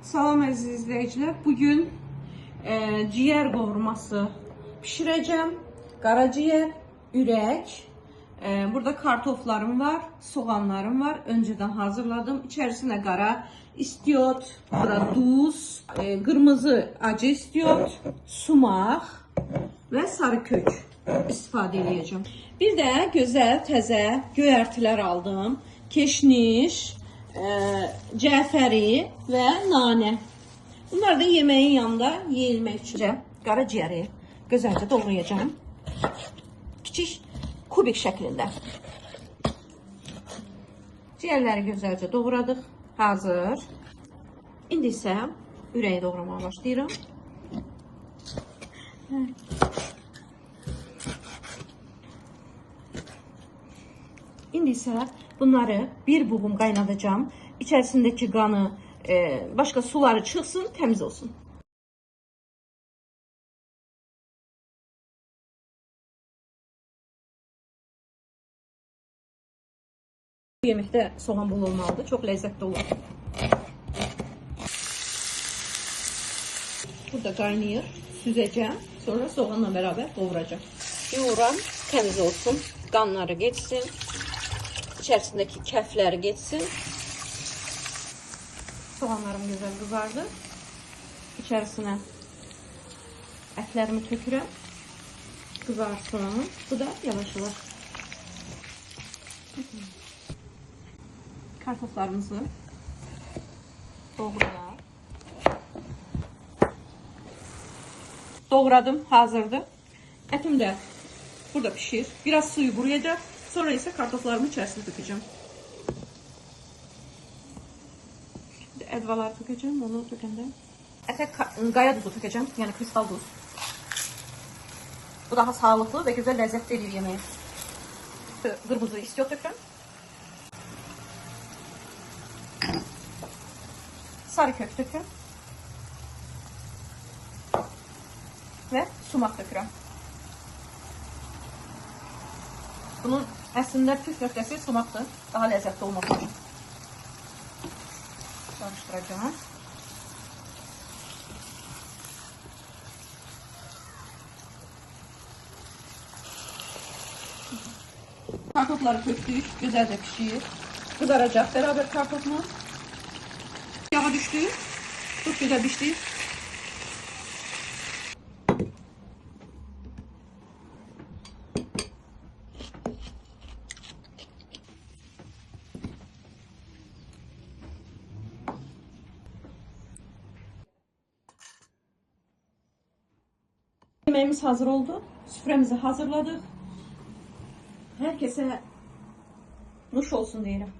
Salam əziz izləyicilər. Bugün ciyər qovurması pişirəcəm. Qaraciyər, ürək. Burada kartoflarım var, soğanlarım var. Öncədən hazırladım. İçərisinə qara istiot, burada duz, qırmızı acı istiot, sumaq və sarı kök istifadə edəcəm. Bir də gözəl təzə göyərtilər aldım. Keşniş, cəfəri və nanə. Bunları da yeməyin yanında yeyilmək üçün qaraciyəri gözəlcə doğrayacağım. Kiçik kubik şəklində. Ciyərləri gözəlcə doğradıq. Hazır. İndi isə ürəyi doğramaya başlayıram. İndi isə bunları bir buğum qaynadacağım. İçərisindəki qanı, başqa suları çıxsın, təmiz olsun. Bu yeməkdə soğan bol olmalıdır. Çox ləzzətli olur. Burada qaynayır. Süzəcəm. Sonra soğanla bərabər qovuracağım. Yoğuram, təmiz olsun. Qanları geçsin. İçərisindəki kəfləri geçsin. Soğanlarım güzel kızardı. İçərisinə ətlərimi tökürəm. Kızarsın. Bu da yavaş yavaş. Kartoflarımızı doğrayalım. Doğradım, hazırdır. Ətim də burada pişir. Biraz suyu burayacaq. Sonra ise kartoflarımı içərisinə dökəcəm. Ədvaları tökəcəm, onu tökəndə. Ətə qaya duzu tökəcəm, yəni kristal duz. Bu daha sağlıklı və gözəl ləzzətli edir yeməyi. Qırmızı istiot tökürəm. Sarı kök tökürəm. Və sumaq tökürəm. Bunun əslində püf nöqtəsi sumaqdır. Daha ləzzətli olmaq üçün. Karıştıracağım. Kartofları töktük. Güzelce pişir. Kızaracak beraber kartofumuz. Yağa düştü. Çok güzel pişti. Yemeğimiz hazır oldu. Süfremizi hazırladık. Herkese nuş olsun diyelim.